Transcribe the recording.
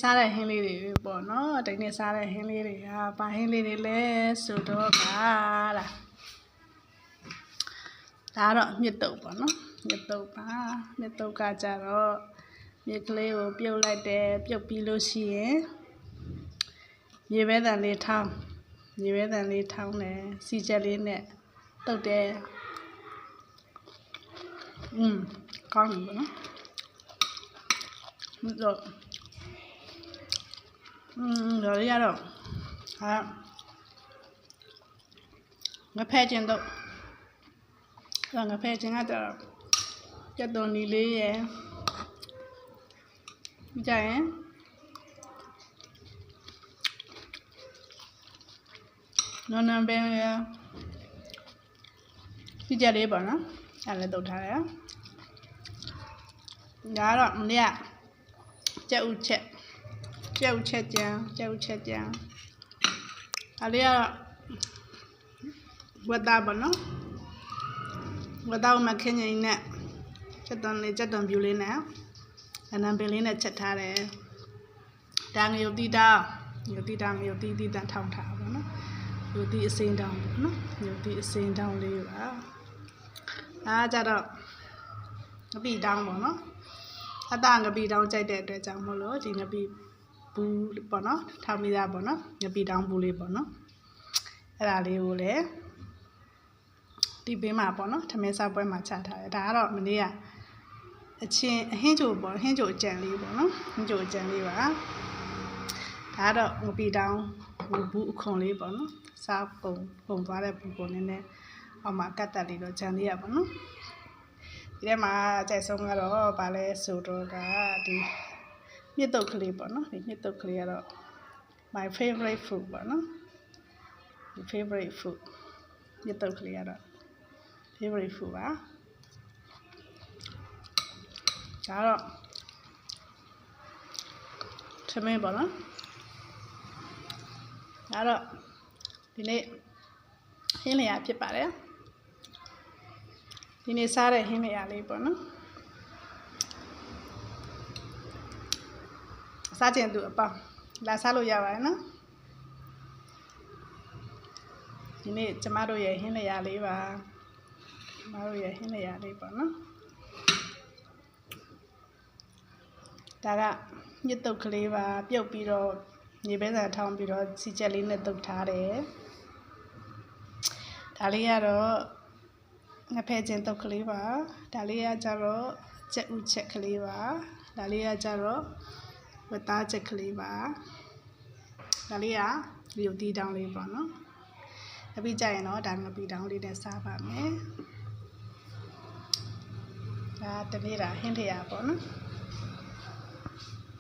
စားတဲ့ဟင်းလေးတွေပေါ့နော်ဒီနေ့စားတဲ့ဟင်းလေးတွေကဘာဟင်းလေးတွေလဲဆိုတော့ဒါတော့မြစ်တုပ်ပေါ့နော်မြစ်တုပ်ပါမြစ်တုပ်ကကြတော့မြစ်ကလေးကိုပြုတ်လိုက်တယ်ပြုတ်ပြီးလို့ရှိရင်မြေပဲတန်လေးထောင်းတယ်စီချက်လေးနဲ့တုပ်တယ်ကောင်းတယ်ပေါ့နော်မြစ်တုပ်ဒါလေးကတော့ငဖဲကျင်တော့ငဖဲကျင်ကတော့ကြက်သွန်နီလေးရယ်ကြရင်နော်နံပဲရယ်ဒီကြက်လေးပေါ့နော်အဲ့လည်းတုတ်ထားတယ်ဒါကတော့မနေ့ကကြက်ဥချက်ကြံအဲ့လေးကတော့ဝတ်သားပေါ့နော်ဝတ်သားကိုမခင်းငိမ့်နဲ့ကြက်သွန်ပြူလေးနဲ့နံပင်လေးနဲ့ချက်ထားတယ်ဒါငရုတ်တီးတောင်းငရုတ်တီးတန်းထောင်းထားပါနော်ငရုတ်တီးအစိမ်းတောင်းပေါ့နော်ငရုတ်တီးအစိမ်းတောင်းလေးပါဒါကြတော့ငပိတောင်းပေါ့နော်အသားငပိတောင်းကြိုက်တဲ့အတွက်ကြောင့်မို့လို့ဒီငပိဘူးပေါ့နော်ထောင်းမိသားပေါ့နော်ငပိတောင်းဘူးလေးပေါ့နော်အဲ့ဒါလေးကိုလည်းဒီဘေးမှာပေါ့နော်ထမင်းစားပွဲမှာချထားတယ်ဒါကတော့မနေ့ကအဟင်းကြိုပေါ့ဟင်းကြိုအကြံလေးပေါ့နော်ဟင်းကြိုအကြံလေးပါဒါကတော့ငပိတောင်းဘူးအခွန်လေးပေါ့နော်စားပုံသွားတဲ့ဘူးပုံနဲ့အောက်မှာကတ်တက်လေးတော့ကြံလေးရပါနော်ဒီထဲမှာကြိုက်ဆုံးကတော့ဗာလဲဆိုတော့ကဒီမြစ်တုပ်ကလေးပေါ့နော်ဒီမြစ်တုပ်ကလေးကတော့ my favorite food ပေါ့နော်ဒီ favorite food မြစ်တုပ်ကလေးကတော့ favorite food ပါဒါတော့ထမင်းပေါ့နော်ဒါတော့ဒီနေ့ဟင်းလျာဖြစ်ပါတယ်ဒီနေ့စားတဲ့ဟင်းလျာလေးပေါ့နော်စားကျင်သူအပေါင်းလာစားလို့ရပါတယ်နော်ဒီနေ့ကျမတို့ရဲ့ဟင်းလျာလေးပါကျမတို့ရဲ့ဟင်းလျာလေးပေါ့နော်ဒါကမြစ်တုပ်ကလေးပါပြုတ်ပြီးတော့မြေပဲစာထောင်းပြီးတော့စီချက်လေးနဲ့တုပ်ထားတယ်ဒါလေးကတော့ငဖဲကျင်တုပ်ကလေးပါဒါလေးကကြတော့ကြက်ဥချက်ကလေးပါဒါလေးကကြတော့ဝတ်သားချက်ကလေးပါဒါလေးကရုပ်တီးတောင်းလေးပေါ့နော်အပြီးကြရင်တော့ဒါငပိတောင်းလေးနဲ့စားပါမယ်ဒါတနေ့တာဟင်းထရပေါ့နော်